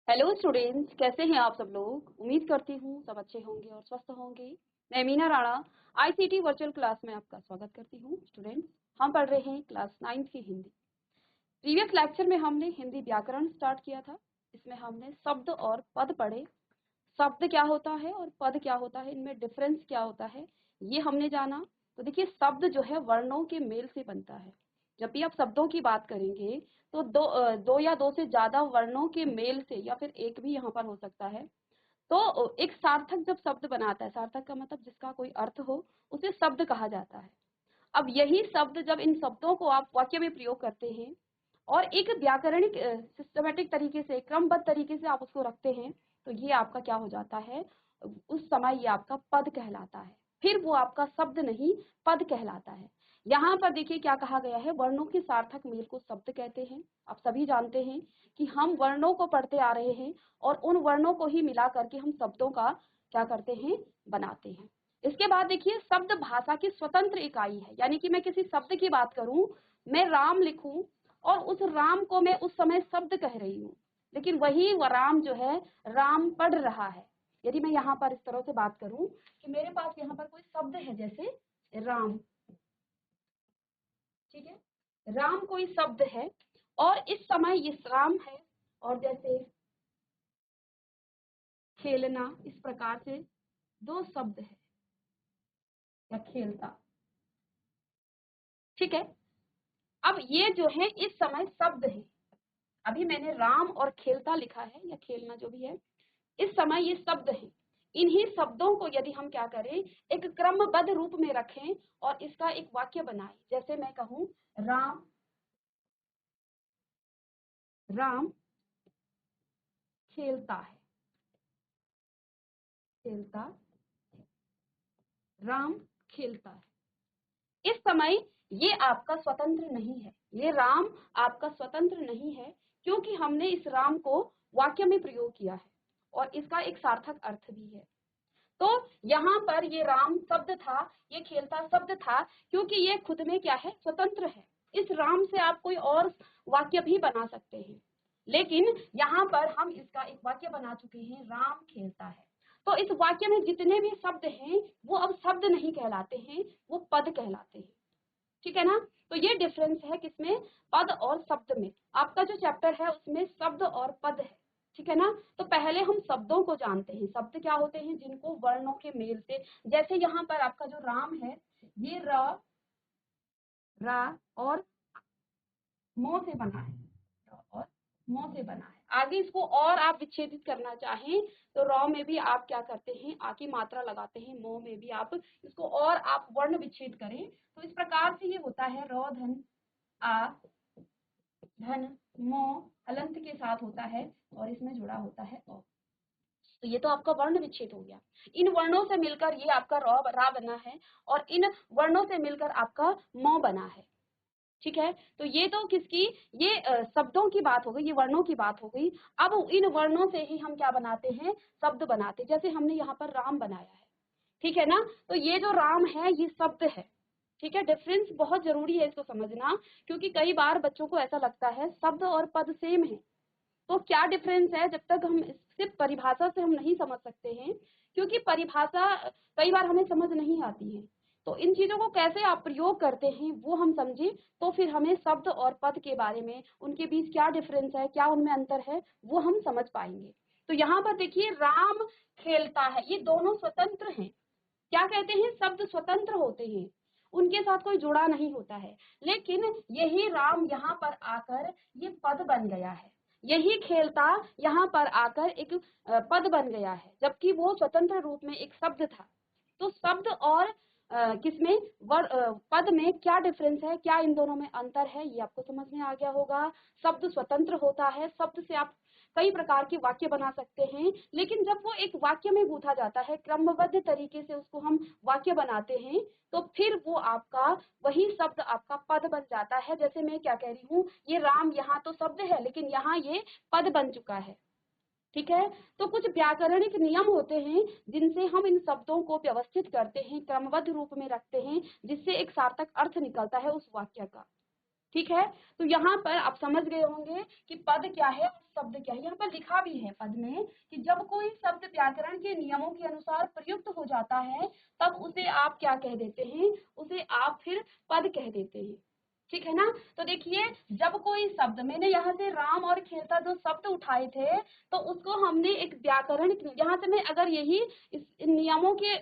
Hello students, कैसे हैं आप सब लोग। उम्मीद करती हूँ सब अच्छे होंगे और स्वस्थ होंगे। मैं Meena Rana ICT virtual class में आपका स्वागत करती हूँ। स्टूडेंट्स, हम पढ़ रहे हैं क्लास 9th की हिंदी। प्रीवियस लेक्चर में हमने हिंदी व्याकरण स्टार्ट किया था। इसमें हमने शब्द और पद पढ़े। शब्द क्या होता है और पद क्या होता है, इनमें डिफरेंस क्या होता है, ये हमने जाना। तो देखिए, शब्द जो है वर्णों के मेल से बनता है। जब भी आप शब्दों की बात करेंगे तो दो या दो से ज्यादा वर्णों के मेल से, या फिर एक भी यहाँ पर हो सकता है, तो एक सार्थक जब शब्द बनाता है, सार्थक का मतलब जिसका कोई अर्थ हो, उसे शब्द कहा जाता है। अब यही शब्द जब इन शब्दों को आप वाक्य में प्रयोग करते हैं और एक व्याकरणिक सिस्टमेटिक तरीके से, क्रमबद्ध तरीके से आप उसको रखते हैं, तो ये आपका क्या हो जाता है, उस समय ये आपका पद कहलाता है। फिर वो आपका शब्द नहीं, पद कहलाता है। यहाँ पर देखिए क्या कहा गया है, वर्णों के सार्थक मेल को शब्द कहते हैं। आप सभी जानते हैं कि हम वर्णों को पढ़ते आ रहे हैं और उन वर्णों को ही मिला करके हम शब्दों का क्या करते हैं, बनाते हैं। इसके बाद देखिए, शब्द भाषा की स्वतंत्र इकाई है। यानी कि मैं किसी शब्द की बात करूं, मैं राम लिखूं और उस राम को मैं उस समय शब्द कह रही हूँ, लेकिन वही वह राम जो है, राम पढ़ रहा है। यदि मैं यहाँ पर इस तरह से बात करूं कि मेरे पास यहाँ पर कोई शब्द है, जैसे राम, ठीक है, राम कोई शब्द है और इस समय ये राम है, और जैसे खेलना, इस प्रकार से दो शब्द है, या खेलता, ठीक है। अब ये जो है इस समय शब्द है। अभी मैंने राम और खेलता लिखा है, या खेलना जो भी है, इस समय ये शब्द है। इन्हीं शब्दों को यदि हम क्या करें, एक क्रमबद्ध रूप में रखें और इसका एक वाक्य बनाएं। जैसे मैं कहूं, राम राम खेलता है, खेलता, राम खेलता है। इस समय ये आपका स्वतंत्र नहीं है, ये राम आपका स्वतंत्र नहीं है, क्योंकि हमने इस राम को वाक्य में प्रयोग किया है और इसका एक सार्थक अर्थ भी है। तो यहाँ पर ये राम शब्द था, ये खेलता शब्द था, क्योंकि ये खुद में क्या है, स्वतंत्र है। इस राम से आप कोई और वाक्य भी बना सकते हैं, लेकिन यहाँ पर हम इसका एक वाक्य बना चुके हैं, राम खेलता है। तो इस वाक्य में जितने भी शब्द हैं वो अब शब्द नहीं कहलाते हैं, वो पद कहलाते हैं, ठीक है ना। तो ये डिफरेंस है किसमें, पद और शब्द में। आपका जो चैप्टर है उसमें शब्द और पद है, ठीक है ना। तो पहले हम शब्दों को जानते हैं। शब्द क्या होते हैं, जिनको वर्णों के मेल से, जैसे यहाँ पर आपका जो राम है, ये र, रा और मो से बना है, र और मो से बना है। आगे इसको और आप विच्छेदित करना चाहें तो र में भी आप क्या करते हैं, आ की मात्रा लगाते हैं, मो में भी आप इसको और आप वर्ण विच्छेद करें, तो इस प्रकार से ये होता है, र धन आ धन मो हलंत के साथ होता है और इसमें जुड़ा होता है औ। तो ये तो आपका वर्ण विच्छेद हो गया। इन वर्णों से मिलकर ये आपका रा बना है और इन वर्णों से मिलकर आपका मो बना है, ठीक है। तो ये तो किसकी, ये शब्दों की बात हो गई, ये वर्णों की बात हो गई। अब इन वर्णों से ही हम क्या बनाते हैं, शब्द बनाते। जैसे हमने यहाँ पर राम बनाया है, ठीक है ना। तो ये जो राम है ये शब्द है, ठीक है। डिफरेंस बहुत जरूरी है इसको समझना, क्योंकि कई बार बच्चों को ऐसा लगता है शब्द और पद सेम है। तो क्या डिफरेंस है, जब तक हम सिर्फ परिभाषा से हम नहीं समझ सकते हैं, क्योंकि परिभाषा कई बार हमें समझ नहीं आती है। तो इन चीजों को कैसे आप प्रयोग करते हैं वो हम समझे, तो फिर हमें शब्द और पद के बारे में, उनके बीच क्या डिफरेंस है, क्या उनमें अंतर है, वो हम समझ पाएंगे। तो यहाँ पर देखिए, राम खेलता है, ये दोनों स्वतंत्र हैं। क्या कहते हैं, शब्द स्वतंत्र होते हैं, उनके साथ कोई जुड़ा नहीं होता है। लेकिन यही राम यहाँ पर आकर ये पद बन गया है, यही खेलता यहाँ पर आकर एक पद बन गया है, जबकि वो स्वतंत्र रूप में एक शब्द था। तो शब्द और किसमें, पद में क्या डिफरेंस है, क्या इन दोनों में अंतर है, ये आपको समझ में आ गया होगा। शब्द स्वतंत्र होता है, शब्द से आप कई प्रकार के वाक्य बना सकते हैं, लेकिन जब वो एक वाक्य में गूंथा जाता है, क्रमबद्ध तरीके से उसको हम वाक्य बनाते हैं, तो फिर वो आपका वही शब्द आपका पद बन जाता है। जैसे मैं क्या कह रही हूँ, ये राम यहाँ तो शब्द है, लेकिन यहाँ ये पद बन चुका है, ठीक है। तो कुछ व्याकरणिक नियम होते हैं जिनसे हम इन शब्दों को व्यवस्थित करते हैं, क्रमबद्ध रूप में रखते हैं, जिससे एक सार्थक अर्थ निकलता है उस वाक्य का, ठीक है। तो यहाँ पर आप समझ गए होंगे कि पद क्या है और शब्द क्या है। यहाँ पर लिखा भी है पद में कि जब कोई शब्द व्याकरण के नियमों के अनुसार प्रयुक्त हो जाता है तब उसे आप क्या कह देते हैं, उसे आप फिर पद कह देते हैं। ठीक है ना। तो देखिए, जब कोई शब्द, मैंने यहाँ से राम और खेलता जो शब्द उठाए थे तो उसको हमने एक व्याकरण, यहाँ से मैं अगर यही इस इन नियमों के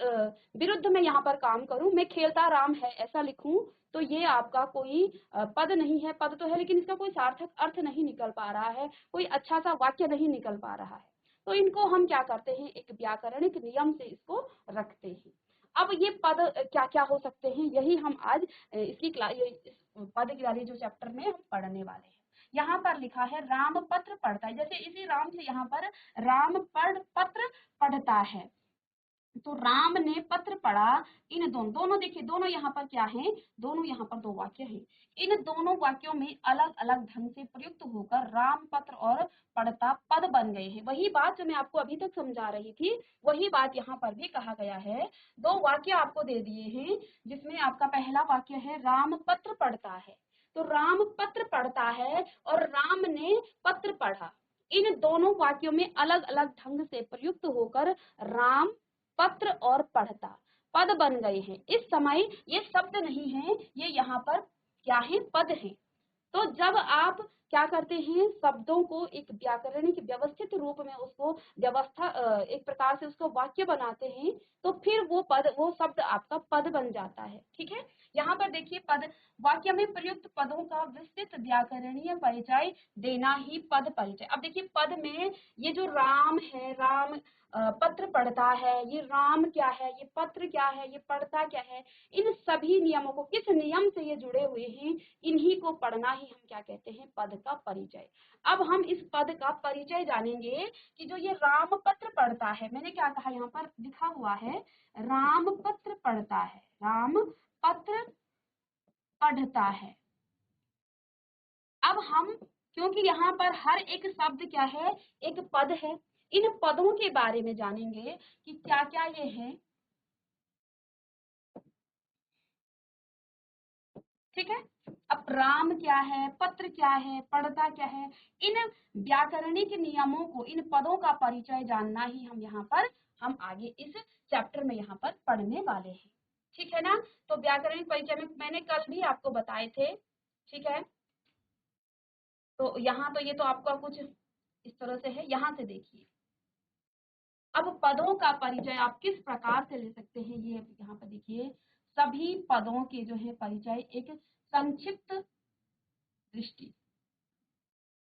विरुद्ध में यहाँ पर काम करूं, मैं खेलता राम है ऐसा लिखूं, तो ये आपका कोई पद नहीं है। पद तो है लेकिन इसका कोई सार्थक अर्थ नहीं निकल पा रहा है, कोई अच्छा सा वाक्य नहीं निकल पा रहा है। तो इनको हम क्या करते हैं, एक व्याकरणिक नियम से इसको रखते हैं। अब ये पद क्या क्या हो सकते हैं, यही हम आज इसकी इस पद की वाली जो चैप्टर में हम पढ़ने वाले हैं। यहाँ पर लिखा है राम पत्र पढ़ता है, जैसे इसी राम से यहाँ पर राम पत्र पढ़ता है, तो राम ने पत्र पढ़ा। इन दोनों देखिए, दोनों यहाँ पर क्या है, दोनों यहाँ पर दो वाक्य हैं। इन दोनों वाक्यों में अलग अलग ढंग से प्रयुक्त होकर राम पत्र और पढ़ता पद बन गए हैं। वही बात जो मैं आपको अभी तक समझा रही थी, वही बात यहाँ पर भी कहा गया है। दो वाक्य आपको दे दिए हैं, जिसमें आपका पहला वाक्य है राम पत्र पढ़ता है, तो राम पत्र पढ़ता है और राम ने पत्र पढ़ा। इन दोनों वाक्यों में अलग अलग ढंग से प्रयुक्त होकर राम पत्र और पढ़ता पद बन गए हैं। इस समय ये शब्द नहीं है, ये यहाँ पर क्या है, पद है। तो जब आप क्या करते हैं, शब्दों को एक व्याकरणिक व्यवस्थित रूप में उसको व्यवस्था एक प्रकार से उसको वाक्य बनाते हैं, तो फिर वो शब्द आपका पद बन जाता है। ठीक है। यहाँ पर देखिए, पद वाक्य में प्रयुक्त पदों का विस्तृत व्याकरणीय परिचय देना ही पद परिचय। अब देखिए, पद में ये जो राम है, राम पत्र पढ़ता है, ये राम क्या है, ये पत्र क्या है, ये पढ़ता क्या है, इन सभी नियमों को, किस नियम से ये जुड़े हुए हैं, इन्हीं को पढ़ना ही हम क्या कहते हैं, पद का परिचय। अब हम इस पद का परिचय जानेंगे कि जो ये राम पत्र पढ़ता है, मैंने क्या कहा, यहाँ पर लिखा हुआ है राम पत्र पढ़ता है, राम पत्र पढ़ता है। अब हम, क्योंकि यहाँ पर हर एक शब्द क्या है, एक पद है, इन पदों के बारे में जानेंगे कि क्या क्या ये है। ठीक है। अब राम क्या है, पत्र क्या है, पढ़ता क्या है, इन व्याकरणिक नियमों को, इन पदों का परिचय जानना ही हम यहाँ पर, हम आगे इस चैप्टर में यहाँ पर पढ़ने वाले हैं। ठीक है ना। तो व्याकरणिक परिचय में मैंने कल भी आपको बताए थे। ठीक है। तो यहाँ तो ये तो आपका कुछ इस तरह से है। यहाँ से देखिए, अब पदों का परिचय आप किस प्रकार से ले सकते हैं, ये यहाँ पर देखिए, सभी पदों के जो है परिचय एक संक्षिप्त दृष्टि,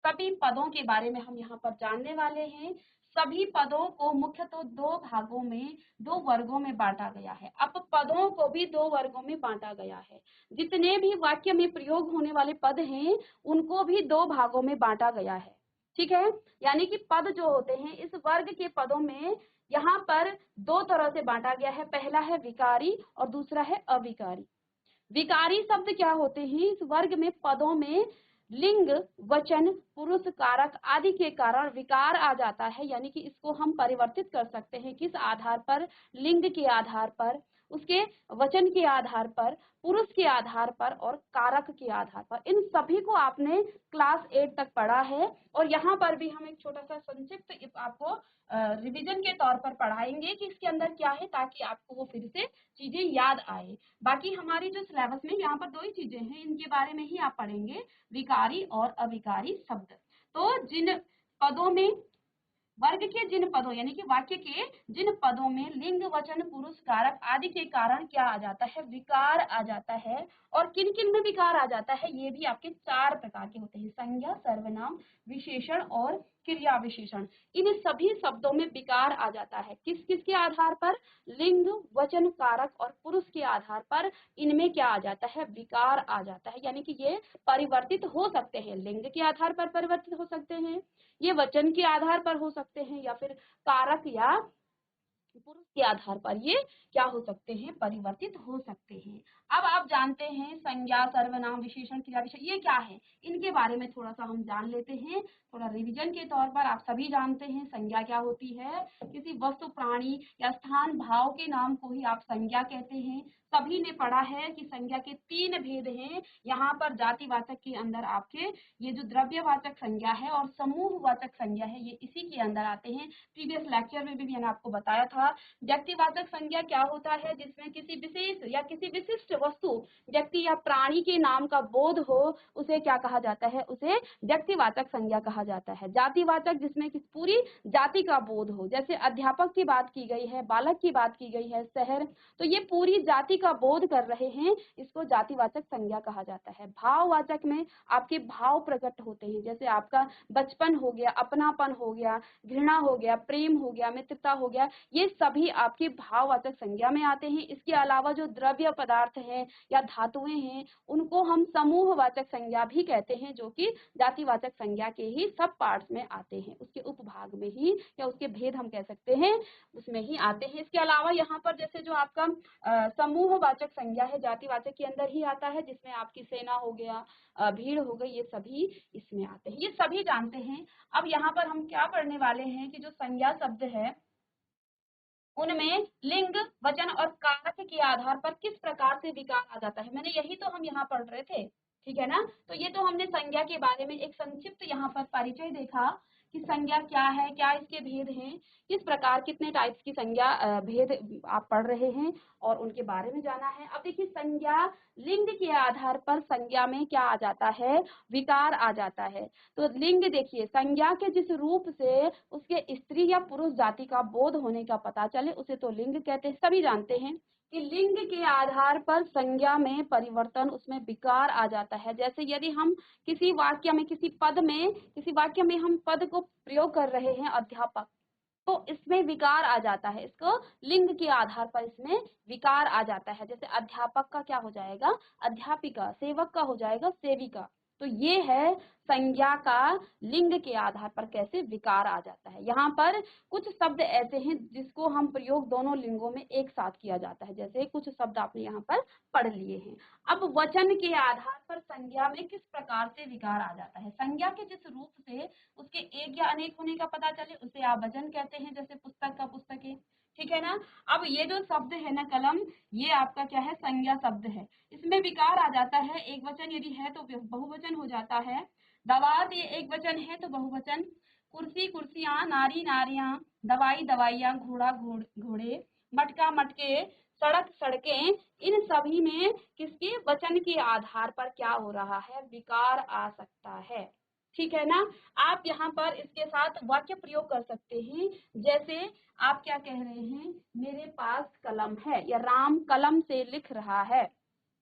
सभी पदों के बारे में हम यहाँ पर जानने वाले हैं। सभी पदों को मुख्यतः दो भागों में, दो वर्गों में बांटा गया है। अब पदों को भी दो वर्गों में बांटा गया है। जितने भी वाक्य में प्रयोग होने वाले पद हैं, उनको भी दो भागों में बांटा गया है। ठीक है। यानी कि पद जो होते हैं, इस वर्ग के पदों में यहाँ पर दो तरह से बांटा गया है। पहला है विकारी और दूसरा है अविकारी। विकारी शब्द क्या होते हैं, इस वर्ग में पदों में लिंग, वचन, पुरुष, कारक आदि के कारण विकार आ जाता है। यानी कि इसको हम परिवर्तित कर सकते हैं, किस आधार पर, लिंग के आधार पर, उसके वचन के आधार पर, पुरुष के आधार पर और कारक के आधार पर। इन सभी को आपने क्लास 8 तक पढ़ा है और यहाँ पर भी हम एक छोटा सा संक्षिप्त आपको रिवीजन के तौर पर पढ़ाएंगे कि इसके अंदर क्या है, ताकि आपको वो फिर से चीजें याद आए। बाकी हमारी जो सिलेबस में यहाँ पर दो ही चीजें हैं, इनके बारे में ही आप पढ़ेंगे, विकारी और अविकारी शब्द। तो जिन पदों में, वर्ग के जिन पदों यानी कि वाक्य के जिन पदों में लिंग, वचन, पुरुष, कारक आदि के कारण क्या आ जाता है, विकार आ जाता है। और किन किन में विकार आ जाता है, ये भी आपके चार प्रकार के होते हैं, संज्ञा, सर्वनाम, विशेषण और क्रिया विशेषण। इन सभी शब्दों में विकार आ जाता है। किस किस के आधार पर, लिंग, वचन, कारक और पुरुष के आधार पर इनमें क्या आ जाता है, विकार आ जाता है। यानी कि ये परिवर्तित हो सकते हैं, लिंग के आधार पर परिवर्तित हो सकते हैं, ये वचन के आधार पर हो सकते हैं, या फिर कारक या पुरुष के आधार पर ये क्या हो सकते हैं, परिवर्तित हो सकते हैं। अब आप जानते हैं संज्ञा, सर्वनाम, विशेषण, क्रिया विशेषण ये क्या है, इनके बारे में थोड़ा सा हम जान लेते हैं। थोड़ा रिवीजन के तौर पर आप सभी जानते हैं संज्ञा क्या होती है। किसी वस्तु, प्राणी या स्थान, भाव के नाम को ही आप संज्ञा कहते हैं। सभी ने पढ़ा है कि संज्ञा के 3 भेद हैं। यहाँ पर जातिवाचक के अंदर आपके ये जो द्रव्यवाचक संज्ञा है और समूहवाचक संज्ञा है, ये इसी के अंदर आते हैं। प्रीवियस लेक्चर में भी मैंने आपको बताया था। व्यक्तिवाचक संज्ञा क्या होता है, जिसमें किसी विशेष या किसी विशिष्ट वस्तु, व्यक्ति या प्राणी के नाम का बोध हो, उसे क्या कहा जाता है, उसे व्यक्तिवाचक संज्ञा कहा जाता है। जातिवाचक जिसमें किसी पूरी जाति का बोध हो, जैसे अध्यापक की बात की गई है, बालक की बात की गई है, शहर, तो ये पूरी जाति का बोध कर रहे हैं, इसको जातिवाचक संज्ञा कहा जाता है। भाववाचक में आपके भाव प्रकट होते हैं, जैसे आपका बचपन हो गया, अपनापन हो गया, घृणा हो गया, प्रेम हो गया, मित्रता हो गया, ये सभी आपकी भाववाचक संज्ञा में आते हैं। इसके अलावा जो द्रव्य पदार्थ है या धातुएं हैं, उनको हम समूहवाचक संज्ञा भी कहते हैं, जो कि जातिवाचक संज्ञा के ही सब पार्ट्स में आते हैं, उसके उपभाग में ही, या उसके भेद हम कह सकते हैं, उसमें ही आते हैं। इसके अलावा यहाँ पर जैसे जो आपका समूहवाचक संज्ञा है, जातिवाचक के अंदर ही आता है, जिसमें आपकी सेना हो गया, भीड़ हो गई, ये सभी इसमें आते हैं, ये सभी जानते हैं। अब यहाँ पर हम क्या पढ़ने वाले हैं कि जो संज्ञा शब्द है उनमें लिंग, वचन और कारक के आधार पर किस प्रकार से विकार आ जाता है, मैंने यही तो हम यहाँ पढ़ रहे थे, ठीक है ना। तो ये तो हमने संज्ञा के बारे में एक संक्षिप्त यहाँ पर परिचय देखा कि संज्ञा क्या है, क्या इसके भेद हैं, किस प्रकार कितने टाइप्स की संज्ञा भेद आप पढ़ रहे हैं और उनके बारे में जाना है। अब देखिए संज्ञा लिंग के आधार पर संज्ञा में क्या आ जाता है, विकार आ जाता है। तो लिंग देखिए, संज्ञा के जिस रूप से उसके स्त्री या पुरुष जाति का बोध होने का पता चले उसे तो लिंग कहते हैं। सभी जानते हैं कि लिंग के आधार पर संज्ञा में परिवर्तन, उसमें विकार आ जाता है। जैसे यदि हम किसी वाक्य में, किसी पद में, किसी वाक्य में हम पद को प्रयोग कर रहे हैं अध्यापक, तो इसमें विकार आ जाता है, इसको लिंग के आधार पर इसमें विकार आ जाता है। जैसे अध्यापक का क्या हो जाएगा, अध्यापिका, सेवक का हो जाएगा सेविका। तो ये है संज्ञा का लिंग के आधार पर कैसे विकार आ जाता है। यहाँ पर कुछ शब्द ऐसे हैं जिसको हम प्रयोग दोनों लिंगों में एक साथ किया जाता है, जैसे कुछ शब्द आपने यहाँ पर पढ़ लिए हैं। अब वचन के आधार पर संज्ञा में किस प्रकार से विकार आ जाता है, संज्ञा के जिस रूप से उसके एक या अनेक होने का पता चले उसे आप वचन कहते हैं, जैसे पुस्तक का पुस्तकें, ठीक है ना। अब ये जो शब्द है ना कलम, ये आपका क्या है, संज्ञा शब्द है, इसमें विकार आ जाता है। एक वचन यदि है तो बहुवचन हो जाता है। दवात ये एक वचन है तो बहुवचन। कुर्सी कुर्सियां, नारी नारियां, दवाई दवाइयां, घोड़ा घोड़े, मटका मटके, सड़क सड़कें, इन सभी में किसके वचन के आधार पर क्या हो रहा है, विकार आ सकता है, ठीक है ना। आप यहाँ पर इसके साथ वाक्य प्रयोग कर सकते हैं, जैसे आप क्या कह रहे हैं, मेरे पास कलम है, या राम कलम से लिख रहा है,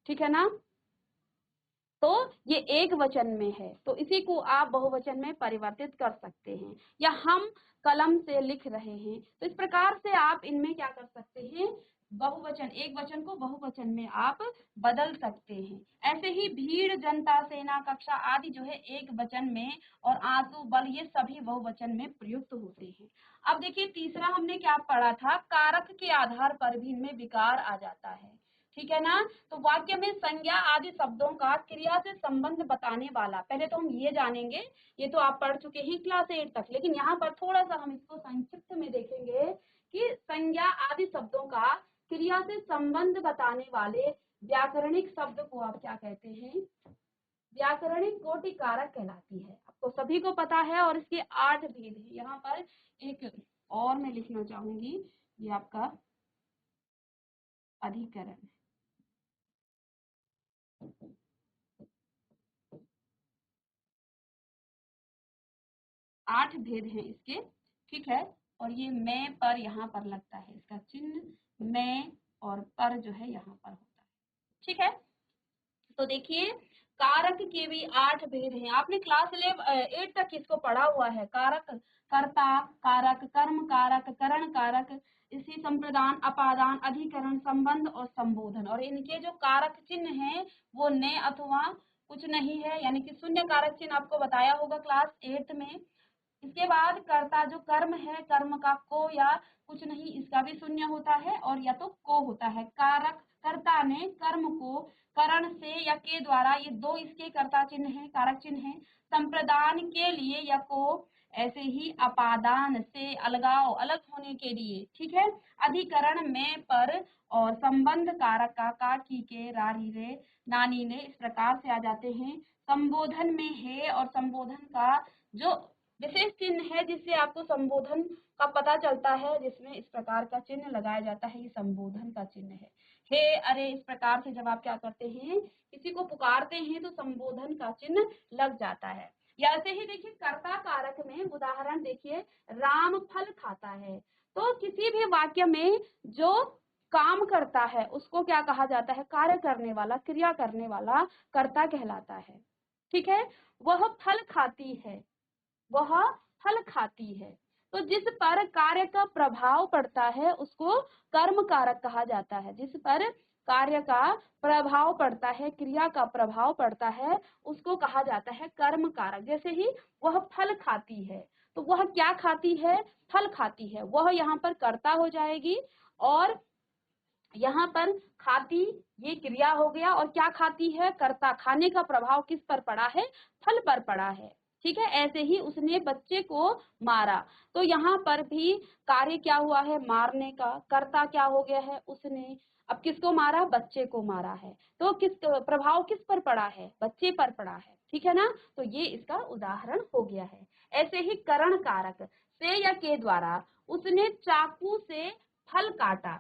ठीक है ना। तो ये एक वचन में है, तो इसी को आप बहुवचन में परिवर्तित कर सकते हैं, या हम कलम से लिख रहे हैं। तो इस प्रकार से आप इनमें क्या कर सकते हैं, बहुवचन, एक वचन को बहुवचन में आप बदल सकते हैं। ऐसे ही भीड़, जनता, सेना, कक्षा आदि जो है एक वचन में, और आंसू, बल, ये सभी बहुवचन में प्रयुक्त होते हैं। अब देखिए तीसरा हमने क्या पढ़ा था, कारक के आधार पर भी इनमें विकार आ जाता है, ठीक है ना। तो वाक्य में संज्ञा आदि शब्दों का क्रिया से संबंध बताने वाला, पहले तो हम ये जानेंगे, ये तो आप पढ़ चुके हैं क्लास 8 तक, लेकिन यहाँ पर थोड़ा सा हम इसको संक्षिप्त में देखेंगे कि संज्ञा आदि शब्दों का क्रिया से संबंध बताने वाले व्याकरणिक शब्द को आप क्या कहते हैं, व्याकरणिक कोटि कारक कहलाती है। आपको सभी को पता है, और इसके 8 भेद है। यहाँ पर एक और मैं लिखना चाहूंगी, ये आपका अधिकरण, 8 भेद हैं इसके, ठीक है। और ये मैं पर यहाँ पर लगता है, इसका चिन्ह मैं और पर जो है यहाँ पर होता है, ठीक है। तो देखिए कारक के भी 8 भेद हैं। आपने क्लास 8 तक इसको पढ़ा हुआ है, कारक, कर्ता कारक, कर्म कारक, करण कारक, इसी संप्रदान, अपादान, अधिकरण, संबंध और संबोधन। और इनके जो कारक चिन्ह हैं वो ने अथवा कुछ नहीं है, यानी कि शून्य कारक चिन्ह आपको बताया होगा क्लास 8 में। इसके बाद कर्ता जो कर्म है, कर्म का को या कुछ नहीं, इसका भी शून्य होता है, और या तो को होता है। कारक कर्ता ने कर्म को करण से या के द्वारा, ये दो इसके कर्ता चिन्ह है, कारक चिन्ह है, संप्रदान के लिए या को, ऐसे ही अपादान से अलगाव, अलग होने के लिए, ठीक है, अधिकरण में पर और संबंध कारक का की के रा री रे नानी ने इस प्रकार से आ जाते हैं। संबोधन में है और संबोधन का जो विशेष चिन्ह है जिससे आपको संबोधन का पता चलता है, जिसमें इस प्रकार का चिन्ह लगाया जाता है, ये संबोधन का चिन्ह है। हे अरे इस प्रकार से जब आप क्या करते हैं, किसी को पुकारते हैं तो संबोधन का चिन्ह लग जाता है। या ऐसे ही देखिए कर्ता कारक में उदाहरण देखिए, राम फल खाता है, तो किसी भी वाक्य में जो काम करता है उसको क्या कहा जाता है, कार्य करने वाला, क्रिया करने वाला कर्ता कहलाता है, ठीक है। वह फल खाती है, वह फल खाती है, तो जिस पर कार्य का प्रभाव पड़ता है उसको कर्म कारक कहा जाता है। जिस पर कार्य का प्रभाव पड़ता है, क्रिया का प्रभाव पड़ता है, उसको कहा जाता है कर्म कारक। जैसे ही वह फल खाती है, तो वह क्या खाती है, फल खाती है, वह यहाँ पर कर्ता हो जाएगी, और यहाँ पर खाती ये क्रिया हो गया, और क्या खाती है, कर्ता। खाने का प्रभाव किस पर पड़ा है, फल पर पड़ा है, ठीक है। ऐसे ही उसने बच्चे को मारा, तो यहाँ पर भी कार्य क्या हुआ है, मारने का, कर्ता क्या हो गया है, उसने। अब किसको मारा, बच्चे को मारा है, तो किस प्रभाव किस पर पड़ा है, बच्चे पर पड़ा है, ठीक है ना। तो ये इसका उदाहरण हो गया है। ऐसे ही करण कारक से या के द्वारा, उसने चाकू से फल काटा,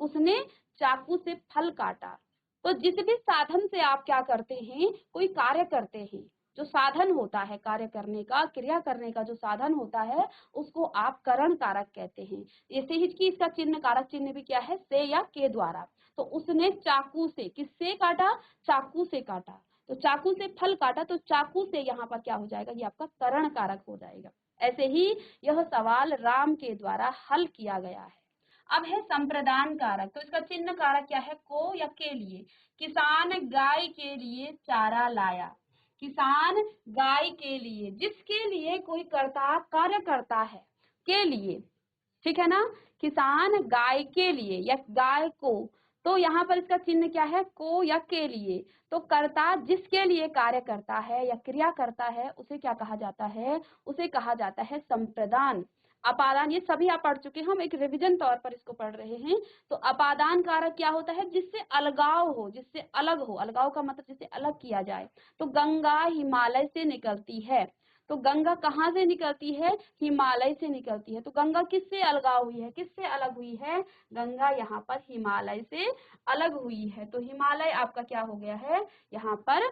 उसने चाकू से फल काटा। तो जिस भी साधन से आप क्या करते हैं, कोई कार्य करते हैं, जो साधन होता है कार्य करने का, क्रिया करने का जो साधन होता है, उसको आप करण कारक कहते हैं। ऐसे ही कि इसका चिन्ह, कारक चिन्ह भी क्या है, से या के द्वारा। तो उसने चाकू से, किससे काटा, चाकू से काटा, तो चाकू से फल काटा, तो चाकू से यहाँ पर क्या हो जाएगा, ये आपका करण कारक हो जाएगा। ऐसे ही यह सवाल राम के द्वारा हल किया गया है। अब है संप्रदान कारक, तो इसका चिन्ह कारक क्या है, को या के लिए। किसान गाय के लिए चारा लाया, किसान गाय के लिए, जिसके लिए कोई कर्ता कार्य करता है, के लिए, ठीक है ना। किसान गाय के लिए या गाय को, तो यहाँ पर इसका चिन्ह क्या है, को या के लिए। तो कर्ता जिसके लिए कार्य करता है या क्रिया करता है उसे क्या कहा जाता है, उसे कहा जाता है संप्रदान। अपादान ये सभी आप पढ़ चुके हैं, हम एक रिवीजन तौर पर इसको पढ़ रहे हैं। तो अपादान कारक क्या होता है, जिससे अलगाव हो, जिससे अलग हो, अलगाव का मतलब जिससे अलग किया जाए। तो गंगा हिमालय से निकलती है, तो गंगा कहाँ से निकलती है, हिमालय से निकलती है। तो गंगा किससे अलगाव हुई है, किससे अलग हुई है, गंगा यहाँ पर हिमालय से अलग हुई है। तो हिमालय आपका क्या हो गया है, यहाँ पर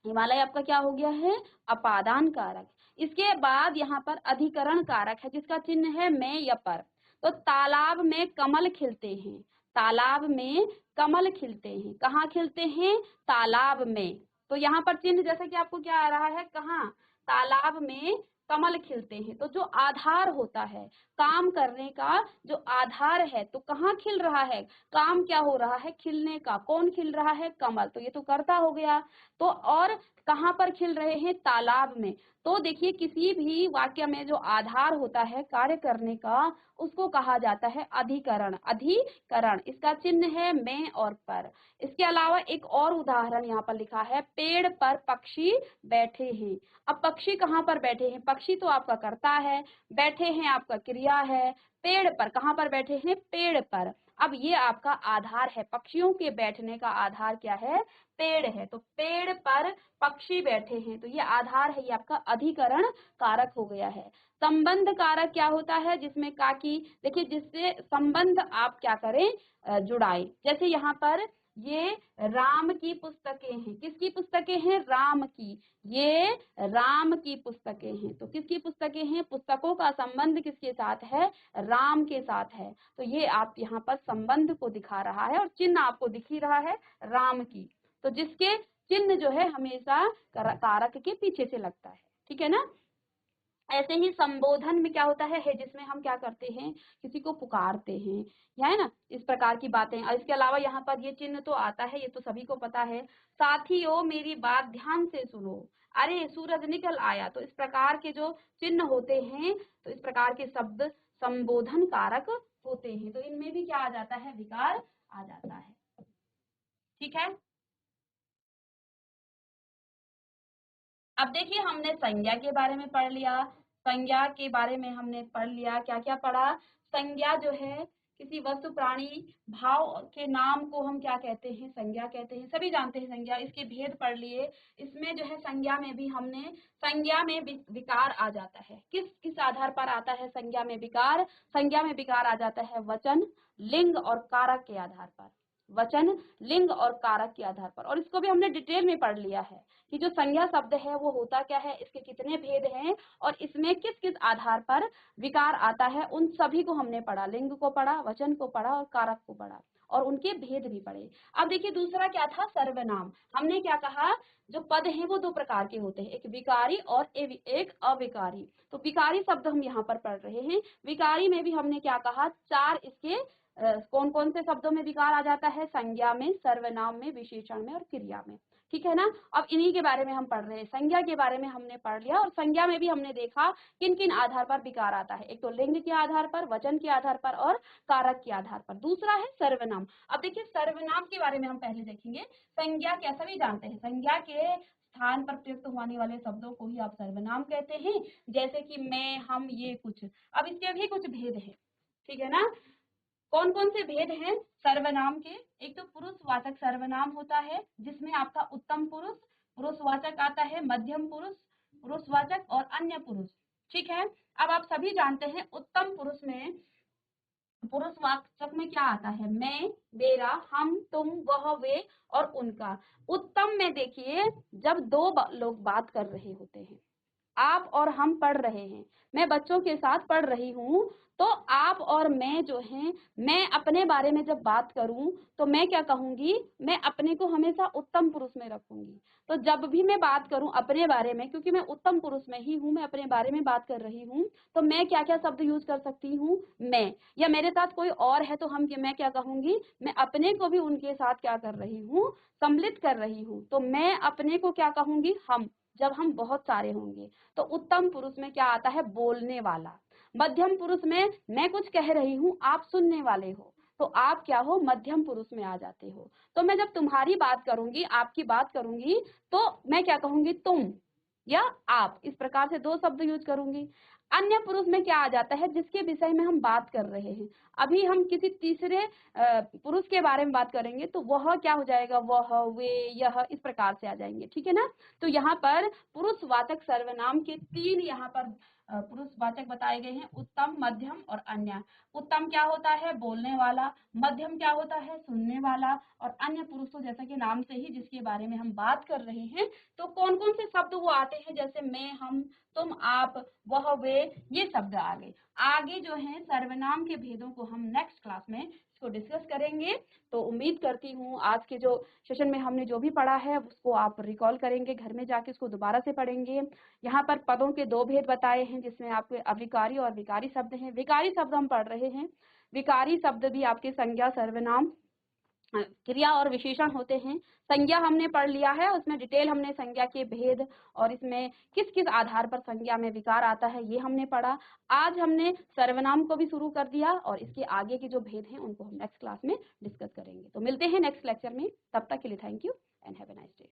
हिमालय आपका क्या हो गया है, अपादान कारक। इसके बाद यहाँ पर अधिकरण कारक है, जिसका चिन्ह है में या पर। तो तालाब में कमल खिलते हैं, तालाब में कमल खिलते हैं, कहाँ खिलते हैं, तालाब में। तो यहाँ पर चिन्ह जैसे कि आपको क्या आ रहा है, कहाँ, तालाब में कमल खिलते हैं। तो जो आधार होता है काम करने का, जो आधार है, तो कहाँ खिल रहा है, काम क्या हो रहा है, खिलने का, कौन खिल रहा है, कमल, तो ये तो कर्ता हो गया। तो और कहाँ पर खिल रहे हैं, तालाब में। तो देखिए किसी भी वाक्य में जो आधार होता है कार्य करने का, उसको कहा जाता है अधिकरण, अधिकरण। इसका चिन्ह है में और पर। इसके अलावा एक और उदाहरण यहाँ पर लिखा है, पेड़ पर पक्षी बैठे हैं। अब पक्षी कहाँ पर बैठे हैं, पक्षी तो आपका कर्ता है, बैठे हैं आपका क्रिया है, पेड़ पर, कहाँ पर बैठे हैं, पेड़ पर। अब ये आपका आधार है, पक्षियों के बैठने का आधार क्या है, पेड़ है। तो पेड़ पर पक्षी बैठे हैं, तो ये आधार है, ये आपका अधिकरण कारक हो गया है। संबंध कारक क्या होता है, जिसमें का की, देखिए जिससे संबंध आप क्या करें, जुड़ाए। जैसे यहाँ पर ये राम की पुस्तकें हैं, किसकी पुस्तकें हैं, राम की, ये राम की पुस्तकें हैं। तो किसकी पुस्तकें हैं, पुस्तकों का संबंध किसके साथ है, राम के साथ है। तो ये आप यहाँ पर संबंध को दिखा रहा है, और चिन्ह आपको दिख ही रहा है राम की। तो जिसके चिन्ह जो है हमेशा कारक के पीछे से लगता है, ठीक है ना। ऐसे ही संबोधन में क्या होता है, जिसमें हम क्या करते हैं, किसी को पुकारते हैं, या है ना, इस प्रकार की बातें। और इसके अलावा यहाँ पर ये चिन्ह तो आता है, ये तो सभी को पता है, साथियों मेरी बात ध्यान से सुनो, अरे सूरज निकल आया। तो इस प्रकार के जो चिन्ह होते हैं, तो इस प्रकार के शब्द संबोधन कारक होते हैं। तो इनमें भी क्या आ जाता है, विकार आ जाता है। ठीक है। अब देखिए हमने संज्ञा के बारे में पढ़ लिया, संज्ञा के बारे में हमने पढ़ लिया, क्या क्या पढ़ा। संज्ञा जो है किसी वस्तु प्राणी भाव के नाम को हम क्या कहते हैं, संज्ञा कहते हैं, सभी जानते हैं संज्ञा। इसके भेद पढ़ लिए। इसमें जो है संज्ञा में भी हमने, संज्ञा में विकार आ जाता है, किस किस आधार पर आता है संज्ञा में विकार। संज्ञा में विकार आ जाता है वचन, लिंग और कारक के आधार पर, वचन, लिंग और कारक के आधार पर। और इसको भी हमने डिटेल में पढ़ लिया है कि जो संज्ञा शब्द है वो होता क्या है, इसके कितने भेद हैं और इसमें किस किस आधार पर विकार आता है, उन सभी को हमने पढ़ा। लिंग को पढ़ा, वचन को पढ़ा और कारक को पढ़ा और उनके भेद भी पढ़े। अब देखिए दूसरा क्या था, सर्वनाम। हमने क्या कहा, जो पद हैं वो दो प्रकार के होते हैं, एक विकारी और एक अविकारी। तो विकारी शब्द हम यहाँ पर पढ़ रहे हैं। विकारी में भी हमने क्या कहा, चार इसके कौन कौन से शब्दों में विकार आ जाता है, संज्ञा में, सर्वनाम में, विशेषण में और क्रिया में। ठीक है ना। अब इन्हीं के बारे में हम पढ़ रहे हैं। संज्ञा के बारे में हमने पढ़ लिया और संज्ञा में भी हमने देखा किन किन आधार पर विकार आता है, एक तो लिंग के आधार पर, वचन के आधार पर और कारक के आधार पर। दूसरा है सर्वनाम। अब देखिए सर्वनाम के बारे में हम पहले देखेंगे। संज्ञा क्या, सभी जानते हैं संज्ञा के स्थान पर प्रयुक्त होने वाले शब्दों को ही आप सर्वनाम कहते हैं, जैसे कि मैं, हम, ये, कुछ। अब इसके भी कुछ भेद है, ठीक है ना। कौन कौन से भेद हैं सर्वनाम के, एक तो पुरुषवाचक सर्वनाम होता है जिसमें आपका उत्तम पुरुष, पुरुषवाचक आता है, मध्यम पुरुष, पुरुषवाचक और अन्य पुरुष। ठीक है। अब आप सभी जानते हैं उत्तम पुरुष में, पुरुषवाचक में क्या आता है, मैं, मेरा, हम, तुम, वह, वे और उनका। उत्तम में देखिए जब दो लोग बात कर रहे होते हैं, आप और हम पढ़ रहे हैं, मैं बच्चों के साथ पढ़ रही हूँ, तो आप और मैं जो हैं, मैं अपने बारे में जब बात करूं तो मैं क्या कहूंगी, मैं अपने को हमेशा उत्तम पुरुष में रखूंगी। तो जब भी मैं बात करूं अपने बारे में, क्योंकि मैं उत्तम पुरुष में ही हूं, मैं अपने बारे में बात कर रही हूं, तो मैं क्या क्या शब्द यूज कर सकती हूँ, मैं, या मेरे साथ कोई और है तो मैं क्या कहूंगी, मैं अपने को भी उनके साथ क्या कर रही हूँ, सम्मिलित कर रही हूँ, तो मैं अपने को क्या कहूंगी, हम, जब हम बहुत सारे होंगे। तो उत्तम पुरुष में क्या आता है, बोलने वाला। मध्यम पुरुष में मैं कुछ कह रही हूँ, आप सुनने वाले हो, तो आप क्या हो, मध्यम पुरुष में आ जाते हो। तो मैं जब तुम्हारी बात करूंगी, आपकी बात करूंगी, तो मैं क्या कहूंगी, तुम या आप, इस प्रकार से दो शब्द यूज करूंगी। अन्य पुरुष में क्या आ जाता है, जिसके विषय में हम बात कर रहे हैं। अभी हम किसी तीसरे पुरुष के बारे में बात करेंगे तो वह क्या हो जाएगा, वह, वे, यह, इस प्रकार से आ जाएंगे। ठीक है ना। तो यहाँ पर पुरुषवाचक सर्वनाम के तीन यहाँ पर पुरुषवाचक बताए गए हैं, उत्तम, मध्यम और अन्य। उत्तम क्या होता है, बोलने वाला, मध्यम क्या होता है, सुनने वाला, और अन्य पुरुष तो जैसा कि नाम से ही जिसके बारे में हम बात कर रहे हैं। तो कौन कौन से शब्द वो आते हैं, जैसे मैं, हम, तुम, आप, वह, वे, ये शब्द आ गए। आगे जो है सर्वनाम के भेदों को हम नेक्स्ट क्लास में इसको डिस्कस करेंगे। तो उम्मीद करती हूँ आज के जो सेशन में हमने जो भी पढ़ा है उसको आप रिकॉल करेंगे, घर में जाके उसको दोबारा से पढ़ेंगे। यहाँ पर पदों के दो भेद बताए हैं जिसमें आपके अविकारी और विकारी शब्द हैं। विकारी शब्द हम पढ़ रहे हैं, विकारी शब्द भी आपके संज्ञा, सर्वनाम, क्रिया और विशेषण होते हैं। संज्ञा हमने पढ़ लिया है, उसमें डिटेल हमने संज्ञा के भेद और इसमें किस किस आधार पर संज्ञा में विकार आता है ये हमने पढ़ा। आज हमने सर्वनाम को भी शुरू कर दिया और इसके आगे के जो भेद हैं उनको हम नेक्स्ट क्लास में डिस्कस करेंगे। तो मिलते हैं नेक्स्ट लेक्चर में, तब तक के लिए thank you and have a nice day.